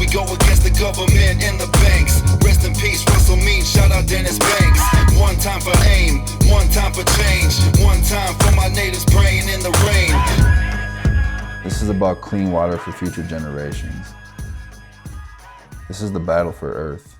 we go against the government and the banks. Rest in peace, Russell Means, shout out Dennis Banks. One time for AIM, one time for change, one time for my natives praying in the rain. This is about clean water for future generations. This is the battle for Earth.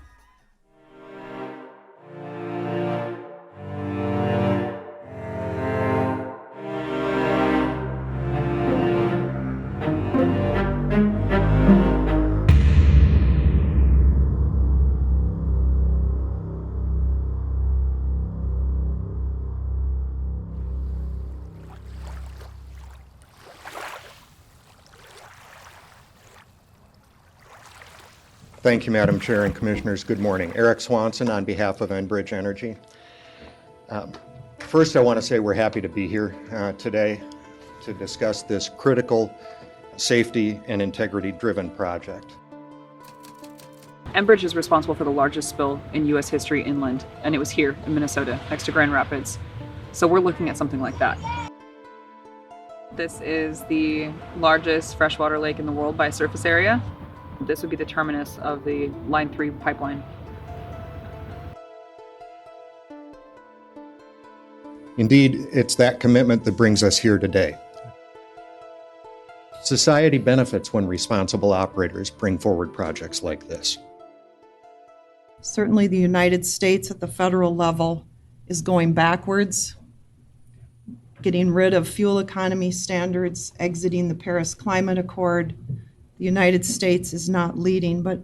Thank you, Madam Chair and Commissioners. Good morning. Eric Swanson on behalf of Enbridge Energy. First, I want to say we're happy to be here today to discuss this critical safety and integrity-driven project. Enbridge is responsible for the largest spill in U.S. history inland, and it was here in Minnesota, next to Grand Rapids. So we're looking at something like that. This is the largest freshwater lake in the world by surface area. This would be the terminus of the LN3 pipeline. Indeed, it's that commitment that brings us here today. Society benefits when responsible operators bring forward projects like this. Certainly the United States at the federal level is going backwards, getting rid of fuel economy standards, exiting the Paris Climate Accord. The United States is not leading, but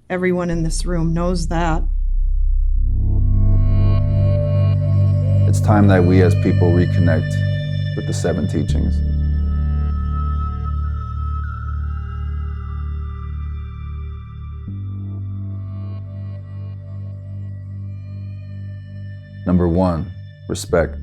everyone in this room knows that. It's time that we as people reconnect with the 7 teachings. Number 1, respect.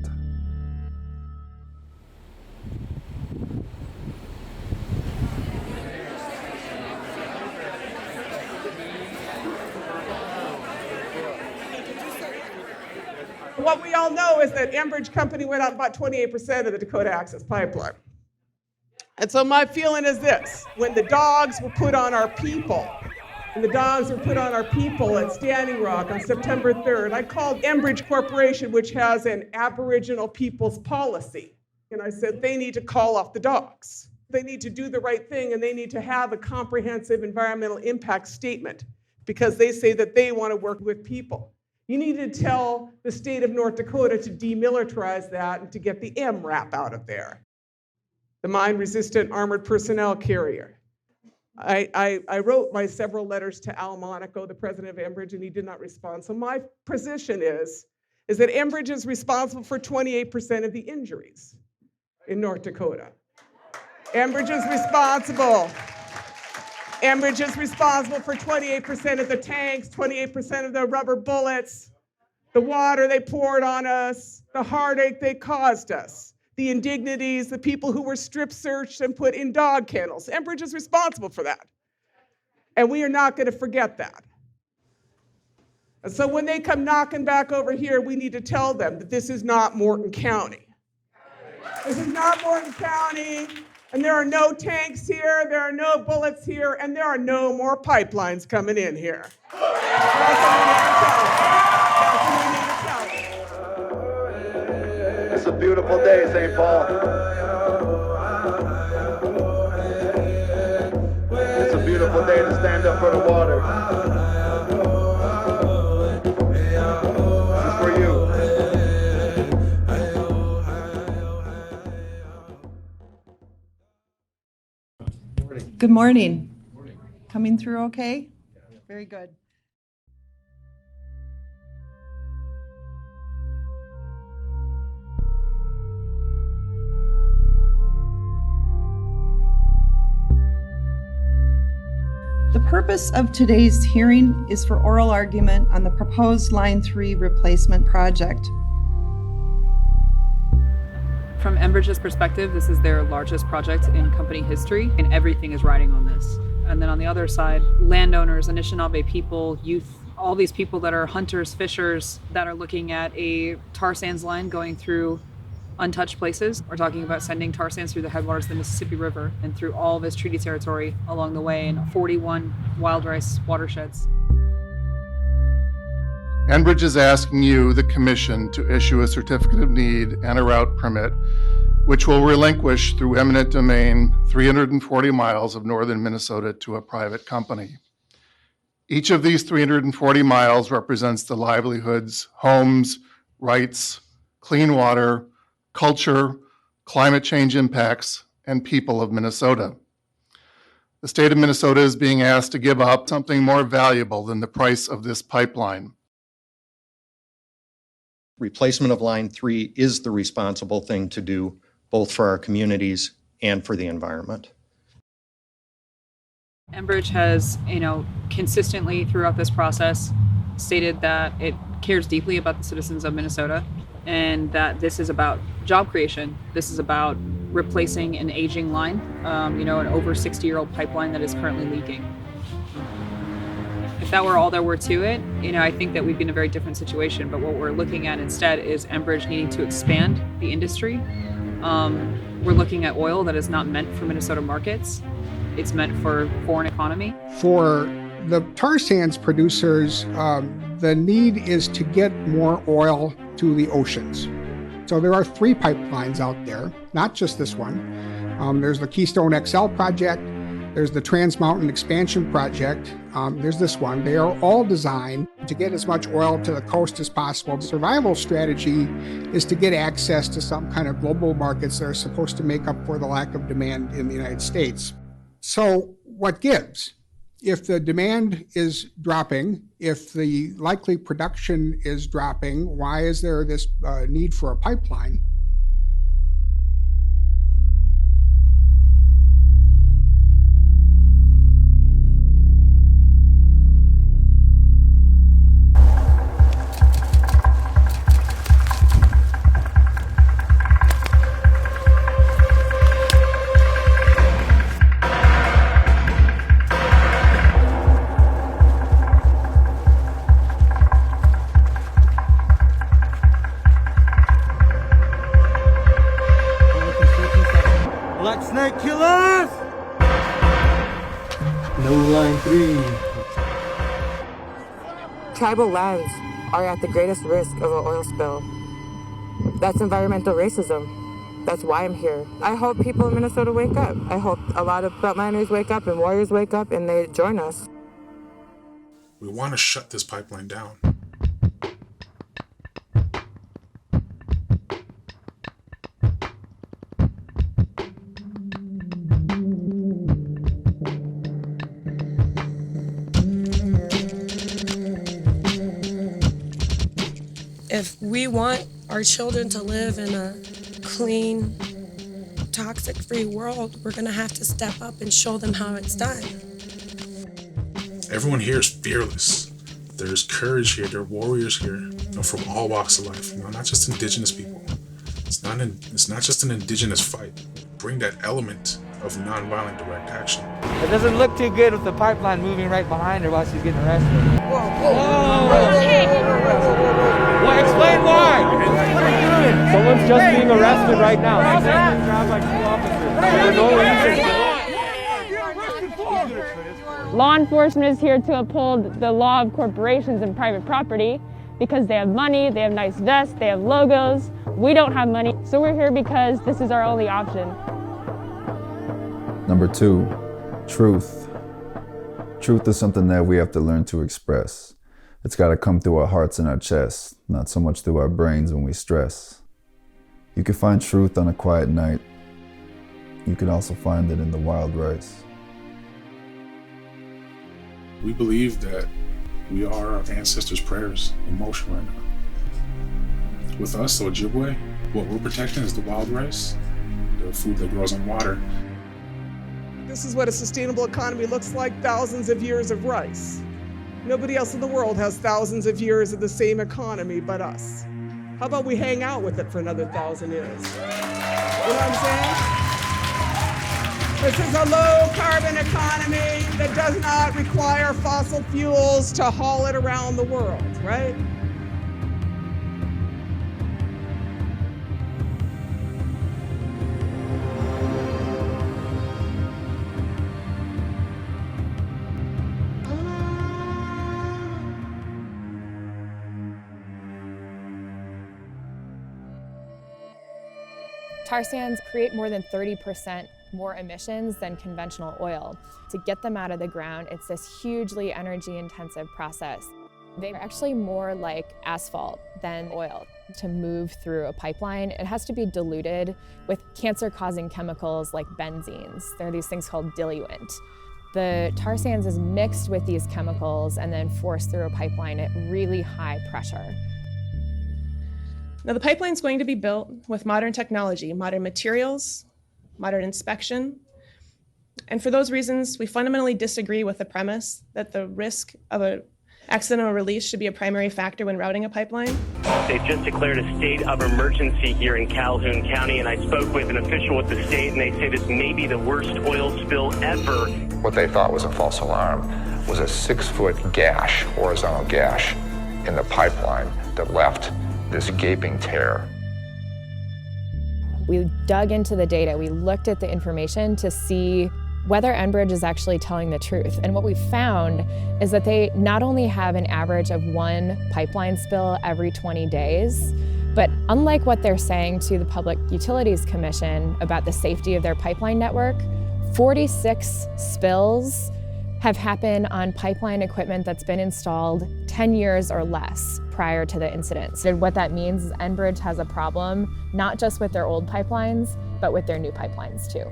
What we all know is that Enbridge Company went out and bought 28% of the Dakota Access Pipeline. And so my feeling is this: when the dogs were put on our people, at Standing Rock on September 3rd, I called Enbridge Corporation, which has an Aboriginal people's policy. And I said, they need to call off the dogs. They need to do the right thing, and they need to have a comprehensive environmental impact statement, because they say that they want to work with people. You need to tell the state of North Dakota to demilitarize that and to get the MRAP out of there. The mine-resistant armored personnel carrier. I wrote my several letters to Al Monaco, the president of Enbridge, and he did not respond. So my position is that Enbridge is responsible for 28% of the injuries in North Dakota. Enbridge is responsible for 28% of the tanks, 28% of the rubber bullets, the water they poured on us, the heartache they caused us, the indignities, the people who were strip searched and put in dog kennels. Enbridge is responsible for that. And we are not going to forget that. And so when they come knocking back over here, we need to tell them that this is not Morton County. This is not Morton County. And there are no tanks here, there are no bullets here, and there are no more pipelines coming in here. That's what we need to tell them. It's a beautiful day, St. Paul. It's a beautiful day to stand up for the water. This is for you. Good morning. Coming through okay? Very good. The purpose of today's hearing is for oral argument on the proposed Line 3 replacement project. From Enbridge's perspective, this is their largest project in company history, and everything is riding on this. And then on the other side, landowners, Anishinaabe people, youth, all these people that are hunters, fishers, that are looking at a tar sands line going through untouched places. We're talking about sending tar sands through the headwaters of the Mississippi River and through all of its treaty territory along the way in 41 wild rice watersheds. Enbridge is asking you, the Commission, to issue a certificate of need and a route permit, which will relinquish through eminent domain 340 miles of northern Minnesota to a private company. Each of these 340 miles represents the livelihoods, homes, rights, clean water, culture, climate change impacts, and people of Minnesota. The state of Minnesota is being asked to give up something more valuable than the price of this pipeline. Replacement of Line 3 is the responsible thing to do, both for our communities and for the environment. Enbridge has, consistently throughout this process stated that it cares deeply about the citizens of Minnesota and that this is about job creation. This is about replacing an aging line, an over 60-year-old pipeline that is currently leaking. If that were all there were to it, I think that we'd be in a very different situation. But what we're looking at instead is Enbridge needing to expand the industry. We're looking at oil that is not meant for Minnesota markets. It's meant for foreign economy. For the tar sands producers, the need is to get more oil to the oceans. So there are 3 pipelines out there, not just this one. There's the Keystone XL project, there's the Trans Mountain Expansion project, there's this one. They are all designed to get as much oil to the coast as possible. The survival strategy is to get access to some kind of global markets that are supposed to make up for the lack of demand in the United States. So what gives? If the demand is dropping, if the likely production is dropping, why is there this need for a pipeline? Snake killers! No Line 3. Tribal lands are at the greatest risk of an oil spill. That's environmental racism. That's why I'm here. I hope people in Minnesota wake up. I hope a lot of frontliners wake up and warriors wake up and they join us. We want to shut this pipeline down. If we want our children to live in a clean, toxic-free world, we're going to have to step up and show them how it's done. Everyone here is fearless. There's courage here. There are warriors here, from all walks of life. Not just Indigenous people. It's not just an Indigenous fight. Bring that element of nonviolent direct action. It doesn't look too good with the pipeline moving right behind her while she's getting arrested. Well, explain why. What are you doing? Someone's just being arrested right now. Grabbed by 2 officers for no reason. Law enforcement is here to uphold the law of corporations and private property because they have money, they have nice vests, they have logos. We don't have money, so we're here because this is our only option. Number 2, truth. Truth is something that we have to learn to express. It's got to come through our hearts and our chests, not so much through our brains when we stress. You can find truth on a quiet night. You can also find it in the wild rice. We believe that we are our ancestors' prayers in motion right now. With us, the Ojibwe, what we're protecting is the wild rice, the food that grows on water. This is what a sustainable economy looks like, thousands of years of rice. Nobody else in the world has thousands of years of the same economy but us. How about we hang out with it for another 1,000 years? You know what I'm saying? This is a low carbon economy that does not require fossil fuels to haul it around the world, right? Tar sands create more than 30% more emissions than conventional oil. To get them out of the ground, it's this hugely energy-intensive process. They're actually more like asphalt than oil. To move through a pipeline, it has to be diluted with cancer-causing chemicals like benzenes. There are these things called diluent. The tar sands is mixed with these chemicals and then forced through a pipeline at really high pressure. Now, the pipeline's going to be built with modern technology, modern materials, modern inspection. And for those reasons, we fundamentally disagree with the premise that the risk of an accidental release should be a primary factor when routing a pipeline. They've just declared a state of emergency here in Calhoun County, and I spoke with an official at the state, and they say this may be the worst oil spill ever. What they thought was a false alarm was a 6-foot gash, horizontal gash, in the pipeline that left this gaping tear. We dug into the data, we looked at the information to see whether Enbridge is actually telling the truth. And what we found is that they not only have an average of 1 pipeline spill every 20 days, but unlike what they're saying to the Public Utilities Commission about the safety of their pipeline network, 46 spills have happened on pipeline equipment that's been installed 10 years or less prior to the incident. So what that means is Enbridge has a problem, not just with their old pipelines, but with their new pipelines too.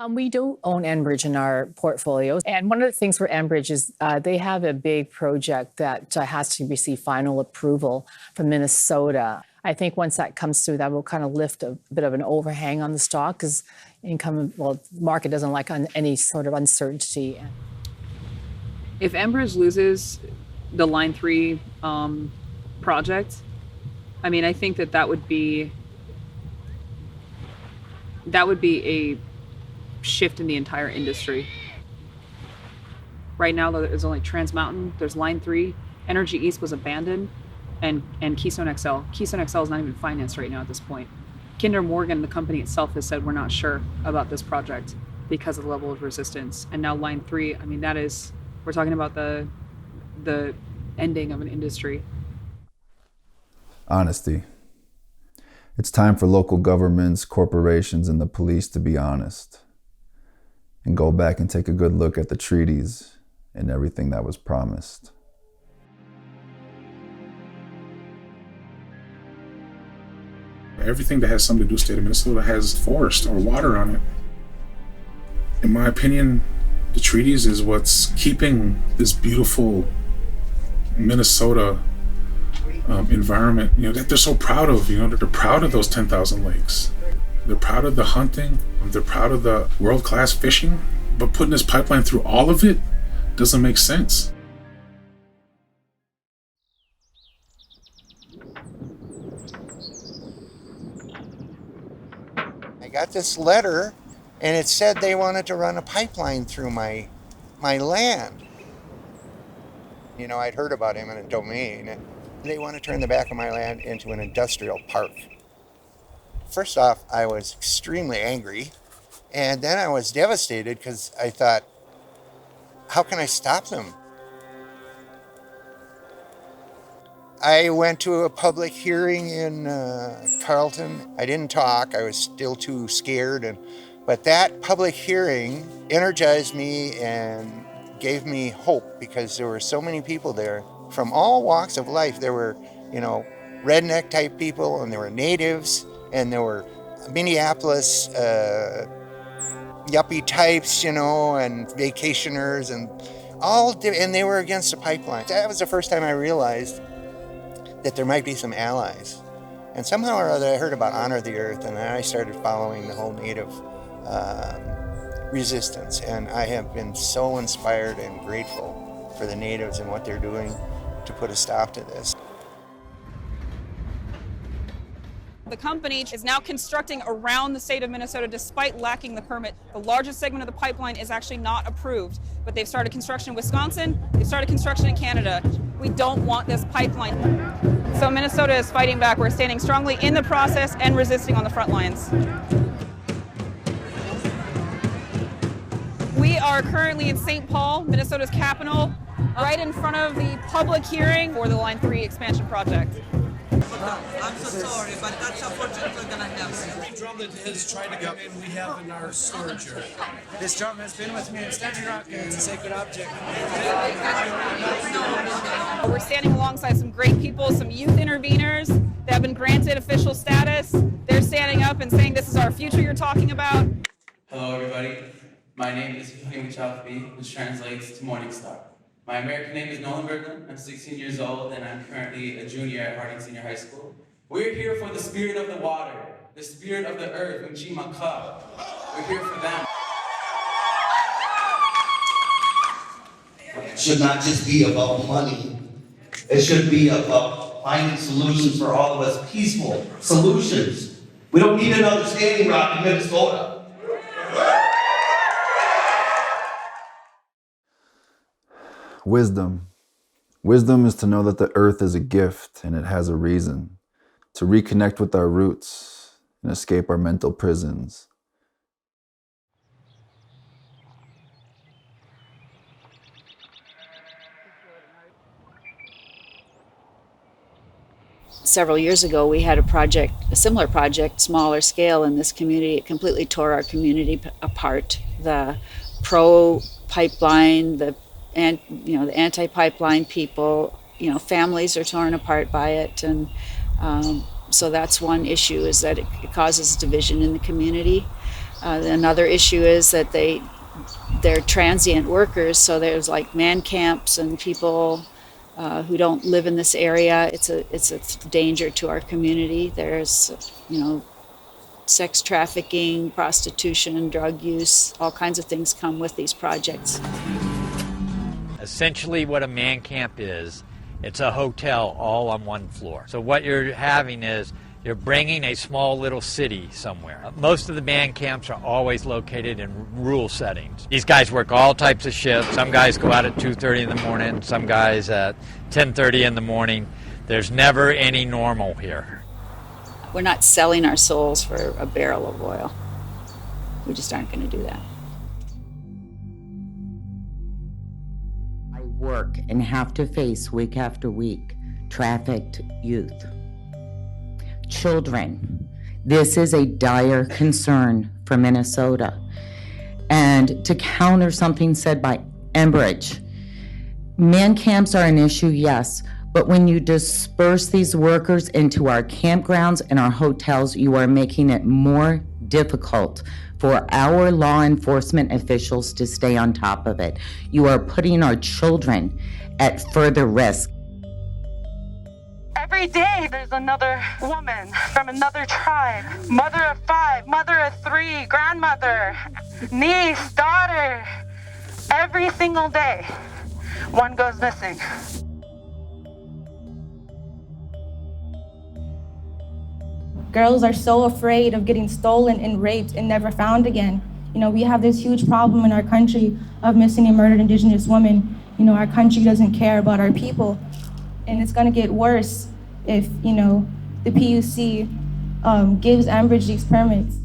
We don't own Enbridge in our portfolio. And one of the things for Enbridge is they have a big project that has to receive final approval from Minnesota. I think once that comes through, that will kind of lift a bit of an overhang on the stock because the market doesn't like any sort of uncertainty. If Enbridge loses the Line 3 project, I mean, I think that would be a shift in the entire industry. Right now, there's only Trans Mountain, there's Line 3, Energy East was abandoned, and Keystone XL. Keystone XL is not even financed right now at this point. Kinder Morgan, the company itself, has said we're not sure about this project because of the level of resistance. And now Line 3, I mean, we're talking about the ending of an industry. Honesty. It's time for local governments, corporations, and the police to be honest and go back and take a good look at the treaties and everything that was promised. Everything that has something to do with the state of Minnesota has forest or water on it. In my opinion, the treaties is what's keeping this beautiful Minnesota environment, that they're so proud of. They're proud of those 10,000 lakes. They're proud of the hunting. They're proud of the world-class fishing. But putting this pipeline through all of it doesn't make sense. I got this letter, and it said they wanted to run a pipeline through my land. I'd heard about eminent domain. They want to turn the back of my land into an industrial park. First off, I was extremely angry, and then I was devastated because I thought, how can I stop them? I went to a public hearing in Carlton. I didn't talk. I was still too scared. But that public hearing energized me and gave me hope because there were so many people there from all walks of life. There were, redneck type people, and there were natives, and there were Minneapolis yuppie types, and vacationers, and and they were against the pipeline. That was the first time I realized that there might be some allies. And somehow or other I heard about Honor the Earth, and then I started following the whole Native resistance. And I have been so inspired and grateful for the Natives and what they're doing to put a stop to this. The company is now constructing around the state of Minnesota despite lacking the permit. The largest segment of the pipeline is actually not approved, but they've started construction in Wisconsin, they've started construction in Canada. We don't want this pipeline. So Minnesota is fighting back. We're standing strongly in the process and resisting on the front lines. We are currently in St. Paul, Minnesota's capital, right in front of the public hearing for the Line 3 expansion project. I'm so sorry, but that's unfortunately gonna happen. Every drum that has tried to come in, we have in our storage area. This drum has been with me in Standing Rock, and it's a sacred object. We're standing alongside some great people, some youth interveners that have been granted official status. They're standing up and saying, this is our future you're talking about. Hello, everybody. My name is Himachafbi, which translates to Morning Star. My American name is Nolan Berglund. I'm 16 years old, and I'm currently a junior at Harding Senior High School. We're here for the spirit of the water, the spirit of the earth, Mchimaka. We're here for them. It should not just be about money. It should be about finding solutions for all of us, peaceful solutions. We don't need another Standing Rock in Minnesota. Wisdom. Wisdom is to know that the earth is a gift and it has a reason. To reconnect with our roots and escape our mental prisons. Several years ago, we had a similar project, smaller scale in this community. It completely tore our community apart. The pro-pipeline, the anti-pipeline people, families are torn apart by it, and so that's one issue, is that it causes division in the community. Another issue is that they're transient workers, so there's like man camps and people who don't live in this area. It's a danger to our community. There's sex trafficking, prostitution, drug use, all kinds of things come with these projects. Essentially what a man camp is, it's a hotel all on one floor. So what you're having is you're bringing a small little city somewhere. Most of the man camps are always located in rural settings. These guys work all types of shifts. Some guys go out at 2:30 in the morning, some guys at 10:30 in the morning. There's never any normal here. We're not selling our souls for a barrel of oil. We just aren't going to do that. Work and have to face week after week trafficked youth, children. This is a dire concern for Minnesota. And to counter something said by Enbridge, man camps are an issue, yes, but when you disperse these workers into our campgrounds and our hotels, you are making it more difficult for our law enforcement officials to stay on top of it. You are putting our children at further risk. Every day there's another woman from another tribe, mother of 5, mother of 3, grandmother, niece, daughter. Every single day, one goes missing. Girls are so afraid of getting stolen and raped and never found again. We have this huge problem in our country of missing and murdered Indigenous women. Our country doesn't care about our people. And it's gonna get worse if, the PUC gives Enbridge these permits.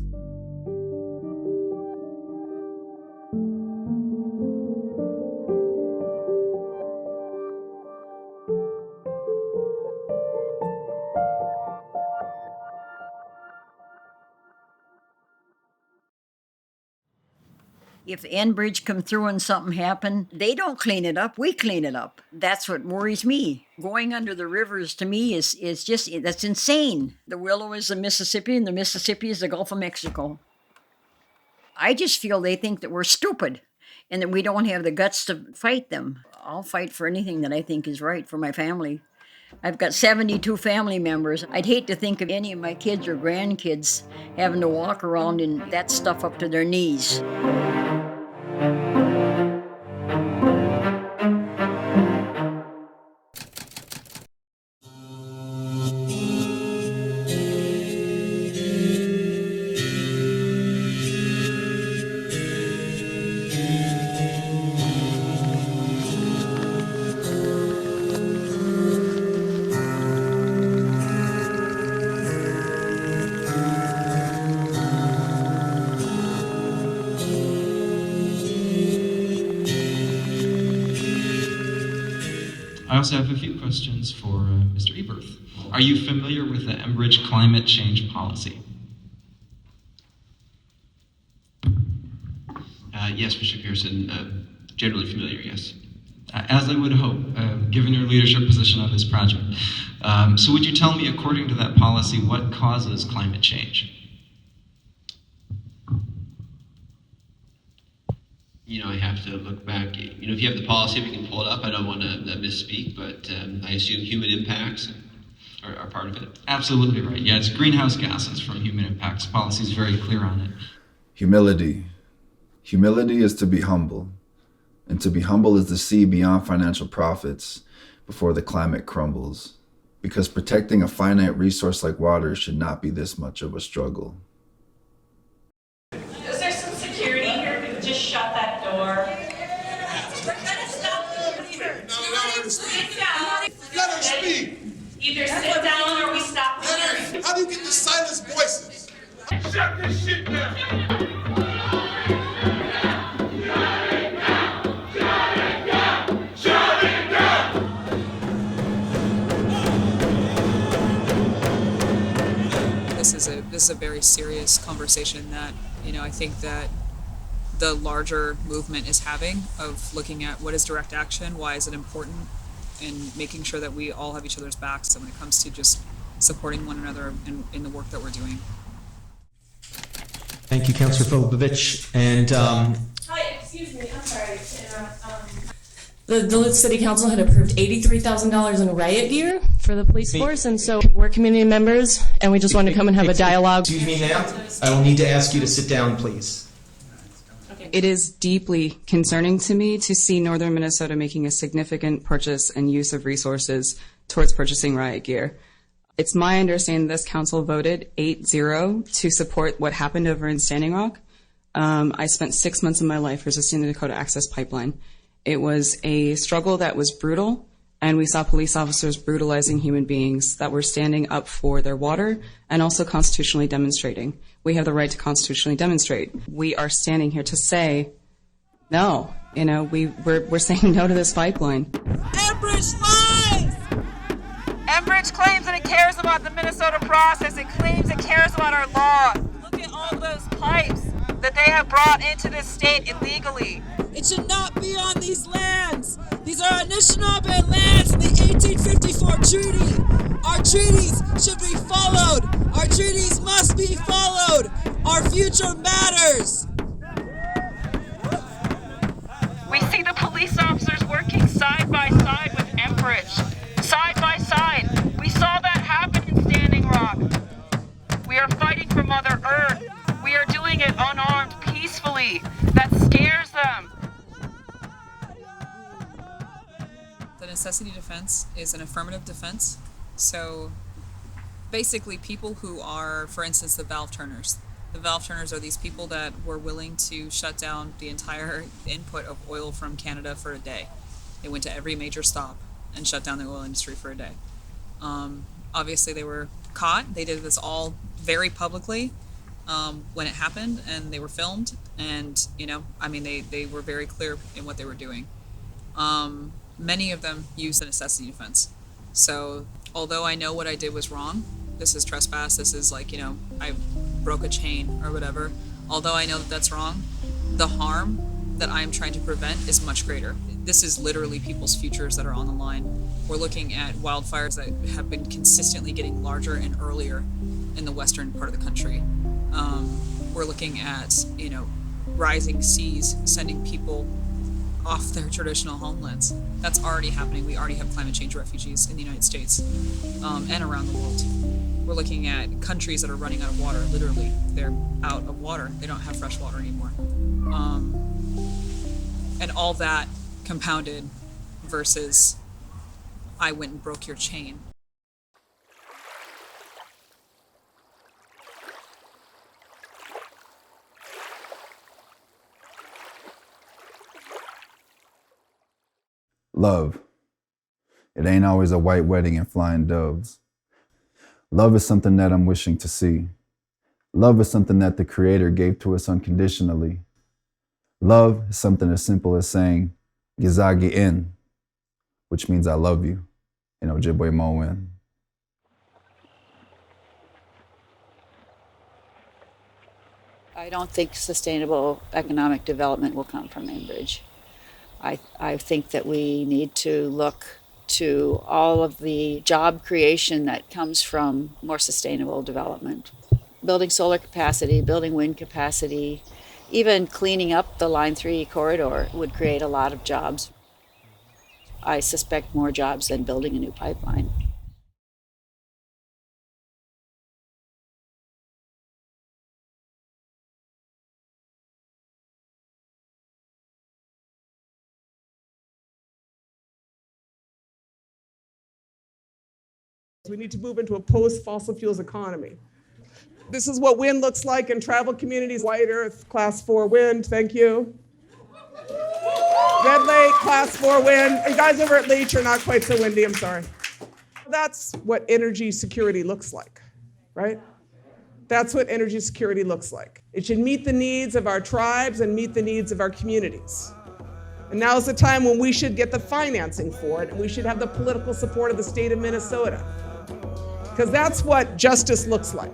If Enbridge come through and something happened, they don't clean it up, we clean it up. That's what worries me. Going under the rivers to me is just, that's insane. The Willow is the Mississippi and the Mississippi is the Gulf of Mexico. I just feel they think that we're stupid and that we don't have the guts to fight them. I'll fight for anything that I think is right for my family. I've got 72 family members. I'd hate to think of any of my kids or grandkids having to walk around in that stuff up to their knees. also have a few questions for Mr. Eberth. Are you familiar with the Enbridge climate change policy? Yes, Mr. Pearson, generally familiar, yes. As I would hope, given your leadership position on this project. So would you tell me, according to that policy, what causes climate change? I have to look back. If you have the policy, we can pull it up. I don't want to misspeak, but I assume human impacts are part of it. Absolutely right. Yeah, it's greenhouse gases from human impacts. Policy is very clear on it. Humility. Humility is to be humble. And to be humble is to see beyond financial profits before the climate crumbles. Because protecting a finite resource like water should not be this much of a struggle. Is there some security here? Could just shut that door? We're gonna stop the leader. Let her speak. Either sit down or we stop the hearing. How do you get to silence voices? Shut this shit down. This is a very serious conversation that, I think that the larger movement is having, of looking at what is direct action, why is it important, and making sure that we all have each other's backs when it comes to just supporting one another in the work that we're doing. Thank you, Councillor Fobovich. And Hi, excuse me, I'm sorry to interrupt. The Duluth City Council had approved $83,000 in riot gear for the police force, and so we're community members, and we just wanted to come and have a dialogue. Excuse me, ma'am. I will need to ask you to sit down, please. It is deeply concerning to me to see northern Minnesota making a significant purchase and use of resources towards purchasing riot gear. It's my understanding this council voted 8-0 to support what happened over in Standing Rock. I spent 6 months of my life resisting the Dakota Access Pipeline. It was a struggle that was brutal, and we saw police officers brutalizing human beings that were standing up for their water and also constitutionally demonstrating. We have the right to constitutionally demonstrate. We are standing here to say, no, we're saying no to this pipeline. Enbridge lies! Enbridge claims that it cares about the Minnesota process. It claims it cares about our law. Look at all those pipes that they have brought into this state illegally. It should not be on these lands. These are Anishinaabe lands in the 1854 treaty. Our treaties should be followed. Our treaties must be followed. Our future matters. We see the police officers working side by side with Enbridge. Side by side. We saw that happen in Standing Rock. We are fighting for Mother Earth. We are doing it unarmed, peacefully. That scares them. The necessity defense is an affirmative defense. So basically people who are, for instance, the valve turners. The valve turners are these people that were willing to shut down the entire input of oil from Canada for a day. They went to every major stop and shut down the oil industry for a day. Obviously they were caught. They did this all very publicly when it happened, and they were filmed, and they were very clear in what they were doing. Many of them used the necessity defense. So although I know what I did was wrong, this is trespass, this is I broke a chain or whatever, although I know that that's wrong, the harm that I'm trying to prevent is much greater. This is literally people's futures that are on the line. We're looking at wildfires that have been consistently getting larger and earlier in the western part of the country. We're looking at, rising seas, sending people off their traditional homelands. That's already happening. We already have climate change refugees in the United States and around the world. We're looking at countries that are running out of water, literally. They're out of water. They don't have fresh water anymore. And all that compounded versus I went and broke your chain. Love. It ain't always a white wedding and flying doves. Love is something that I'm wishing to see. Love is something that the Creator gave to us unconditionally. Love is something as simple as saying, Gizagi in. which means I love you in Ojibwe Mowen. I don't think sustainable economic development will come from Enbridge. I think that we need to look to all of the job creation that comes from more sustainable development. Building solar capacity, building wind capacity, even cleaning up the Line 3 corridor would create a lot of jobs. I suspect more jobs than building a new pipeline. We need to move into a post-fossil fuels economy. This is what wind looks like in tribal communities. White Earth, Class 4 wind, thank you. Red Lake, Class 4 wind. You guys over at Leach are not quite so windy, I'm sorry. That's what energy security looks like, right? That's what energy security looks like. It should meet the needs of our tribes and meet the needs of our communities. And now is the time when we should get the financing for it, and we should have the political support of the state of Minnesota. Because that's what justice looks like.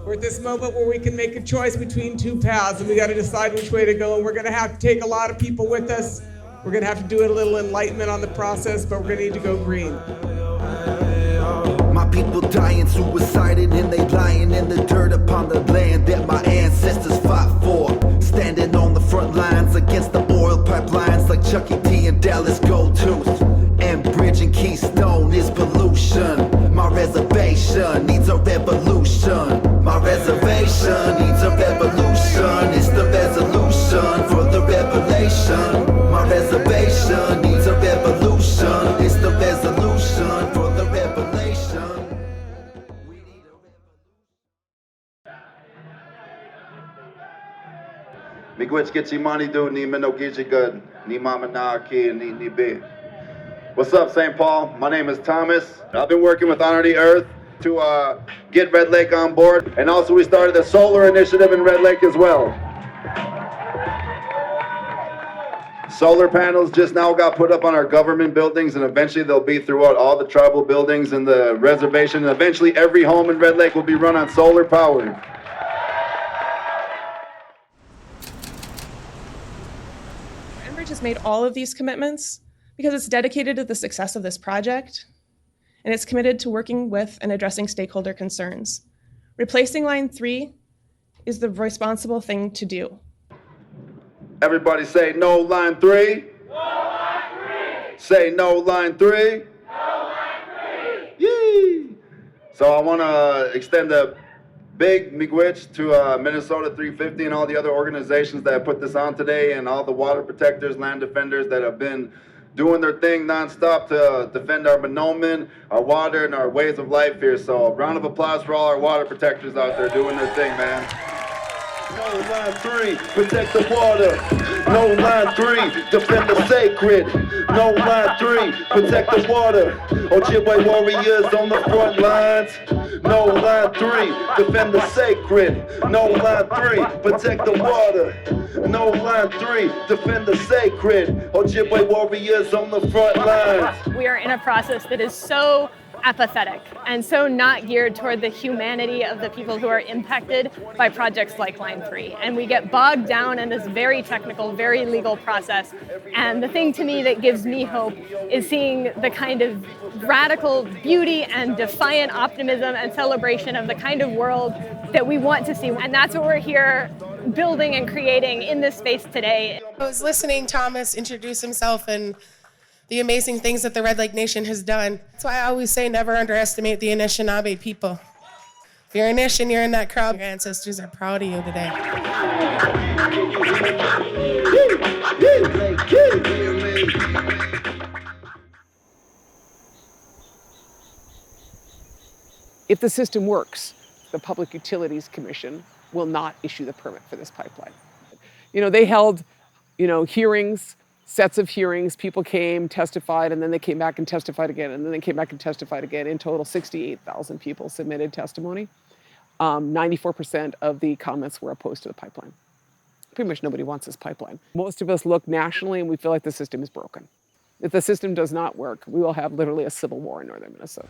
We're at this moment where we can make a choice between two paths, and we got to decide which way to go, and we're going to have to take a lot of people with us. We're going to have to do a little enlightenment on the process, but we're going to need to go green. My people dying, suicided, and they lying in the dirt upon the land that my ancestors fought for. Standing on the front lines against the oil pipelines like Chuck E. T. and Dallas Goldtooth. Enbridge and Keystone is pollution. My reservation needs a revolution. My reservation needs a revolution. It's the resolution for the revelation. My reservation needs a revolution. It's the resolution for the revelation. Miigwech Gitsi Mani do ni Mino Giji Good, ni Mama Na Ki and ni B. What's up, St. Paul? My name is Thomas. I've been working with Honor the Earth to get Red Lake on board, and also we started a solar initiative in Red Lake as well. Solar panels just now got put up on our government buildings, and eventually they'll be throughout all the tribal buildings in the reservation, and eventually every home in Red Lake will be run on solar power. Enbridge has made all of these commitments because it's dedicated to the success of this project, and it's committed to working with and addressing stakeholder concerns. Replacing Line 3 is the responsible thing to do. Everybody say no Line 3. No Line 3. Say no Line 3. No Line 3. Yee! So I want to extend a big miigwech to Minnesota 350 and all the other organizations that put this on today, and all the water protectors, land defenders that have been doing their thing nonstop to defend our monomen, our water, and our ways of life here. So a round of applause for all our water protectors out there doing their thing, man. No Line 3, protect the water. No Line 3, defend the sacred. No Line 3, protect the water. Ojibwe warriors on the front lines. No Line 3, defend the sacred. No Line 3, protect the water. No Line 3, defend the sacred. Ojibwe warriors on the front lines. We are in a process that is so apathetic and so not geared toward the humanity of the people who are impacted by projects like Line 3. And we get bogged down in this very technical, very legal process. And the thing to me that gives me hope is seeing the kind of radical beauty and defiant optimism and celebration of the kind of world that we want to see. And that's what we're here building and creating in this space today. I was listening Thomas introduce himself and the amazing things that the Red Lake Nation has done. That's why I always say never underestimate the Anishinaabe people. If you're Anish and you're in that crowd, your ancestors are proud of you today. If the system works, the Public Utilities Commission will not issue the permit for this pipeline. They held, hearings, sets of hearings. People came, testified, and then they came back and testified again, and then they came back and testified again. In total, 68,000 people submitted testimony. 94% of the comments were opposed to the pipeline. Pretty much nobody wants this pipeline. Most of us look nationally and we feel like the system is broken. If the system does not work, we will have literally a civil war in northern Minnesota.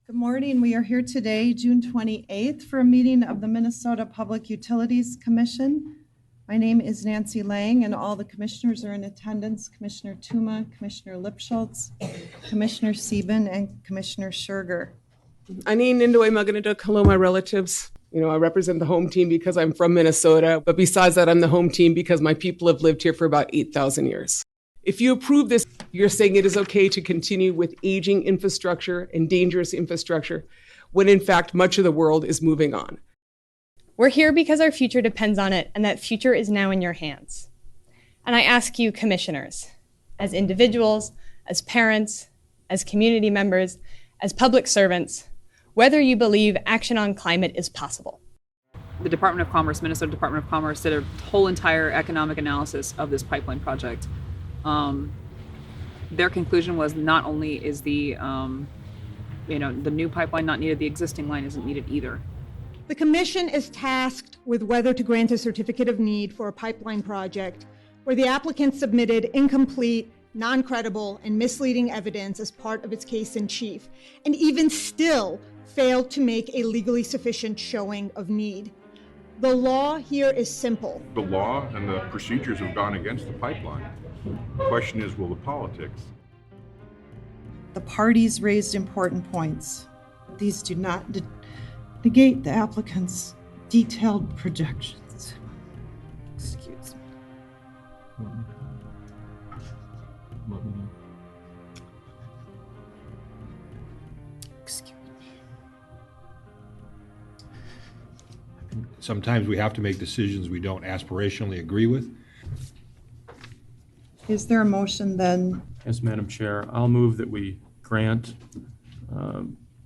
Good morning. We are here today, June 28th, for a meeting of the Minnesota Public Utilities Commission. My name is Nancy Lang, and all the commissioners are in attendance. Commissioner Tuma, Commissioner Lipschultz, Commissioner Sieben, and Commissioner Scherger. Ani Nindoe Maganaduk, hello, my relatives. You know, I represent the home team because I'm from Minnesota, but besides that, I'm the home team because my people have lived here for about 8,000 years. If you approve this, you're saying it is okay to continue with aging infrastructure and dangerous infrastructure, when in fact, much of the world is moving on. We're here because our future depends on it, and that future is now in your hands. And I ask you, commissioners, as individuals, as parents, as community members, as public servants, whether you believe action on climate is possible. The Department of Commerce, Minnesota Department of Commerce, did a whole entire economic analysis of this pipeline project. Their conclusion was not only is the new pipeline not needed, the existing line isn't needed either. The Commission is tasked with whether to grant a certificate of need for a pipeline project where the applicant submitted incomplete, non-credible, and misleading evidence as part of its case in chief, and even still failed to make a legally sufficient showing of need. The law here is simple. The law and the procedures have gone against the pipeline. The question is, will the politics? The parties raised important points. These do not negate the applicant's detailed projections. Excuse me. Excuse me. Sometimes we have to make decisions we don't aspirationally agree with. Is there a motion then? Yes, Madam Chair. I'll move that we grant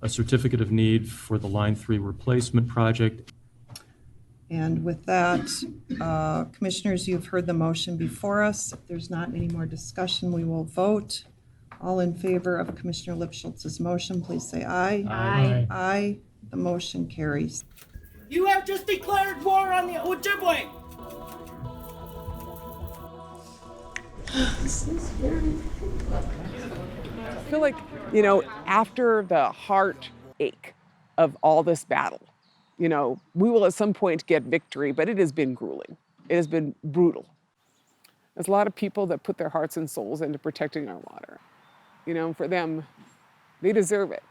a certificate of need for the Line 3 replacement project. And with that, commissioners, you've heard the motion before us. If there's not any more discussion, we will vote. All in favor of Commissioner Lipschultz's motion, please say aye. Aye. Aye. The motion carries. You have just declared war on the Ojibwe. I feel like, after the heartache of all this battle, we will at some point get victory, but it has been grueling. It has been brutal. There's a lot of people that put their hearts and souls into protecting our water. For them, they deserve it,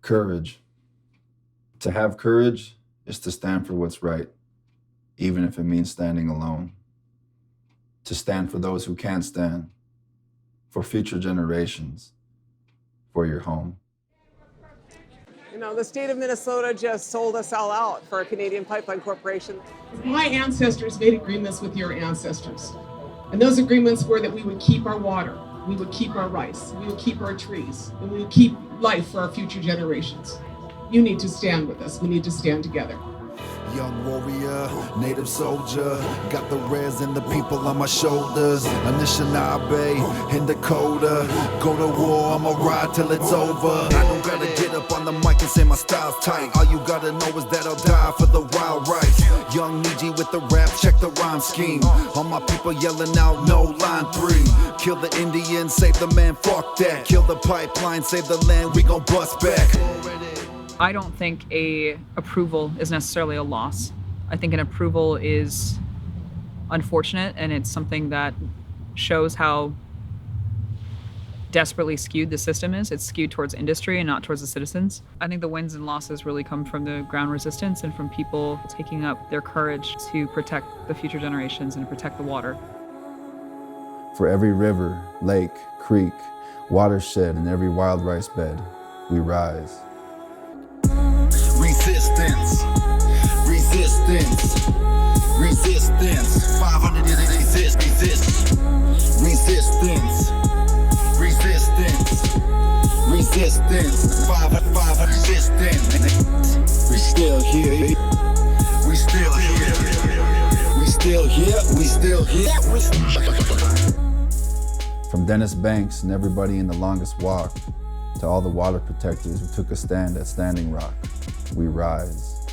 Courage. To have courage is to stand for what's right, even if it means standing alone. To stand for those who can't stand, for future generations, for your home. The state of Minnesota just sold us all out for a Canadian Pipeline Corporation. My ancestors made agreements with your ancestors. And those agreements were that we would keep our water, we would keep our rice, we would keep our trees, and we would keep life for our future generations. You need to stand with us. We need to stand together. Young warrior, native soldier, got the res and the people on my shoulders. Anishinaabe, in Dakota, go to war, I'ma ride till it's over. I don't gotta get up on the mic and say my style's tight. All you gotta know is that I'll die for the wild rights. Young Niji with the rap, check the rhyme scheme. All my people yelling out, no line 3. Kill the Indian, save the man, fuck that. Kill the pipeline, save the land, we gon' bust back. I don't think a approval is necessarily a loss. I think an approval is unfortunate, and it's something that shows how desperately skewed the system is. It's skewed towards industry and not towards the citizens. I think the wins and losses really come from the ground resistance and from people taking up their courage to protect the future generations and protect the water. For every river, lake, creek, watershed, and every wild rice bed, we rise. Resistance, resistance, resistance. 500 resist, resistance, resistance, resistance. 500 resistance. We still here. We still here. We still still here, we still here. From Dennis Banks and everybody in the longest walk, to all the water protectors who took a stand at Standing Rock, we rise.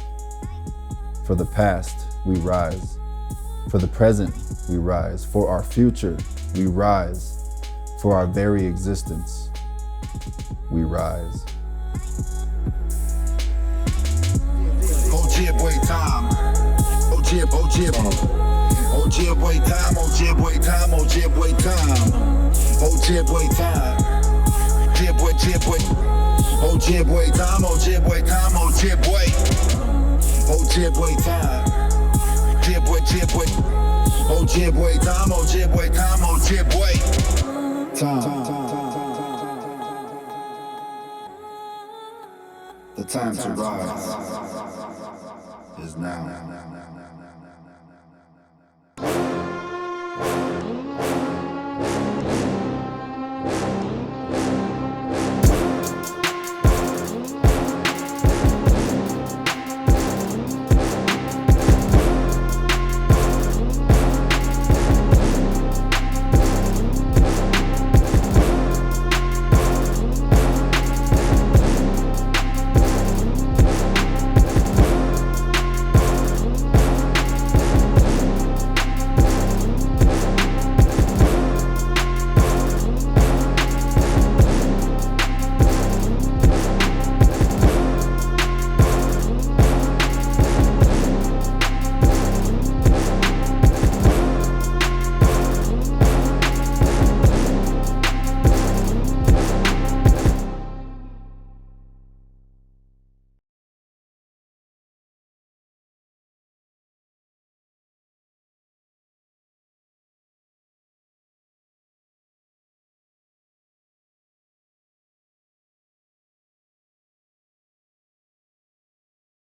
For the past, we rise. For the present, we rise. For our future, we rise. For our very existence, we rise. Ojibwe time. Ojibwe time. Ojibwe time. Ojibwe time. Ojibwe time. Ojibwe time. Ojibwe time. Ojibwe time. Ojibwe. Ojibwe time. Ojibwe time. Ojibwe time. Ojibwe time. The time to rise is now.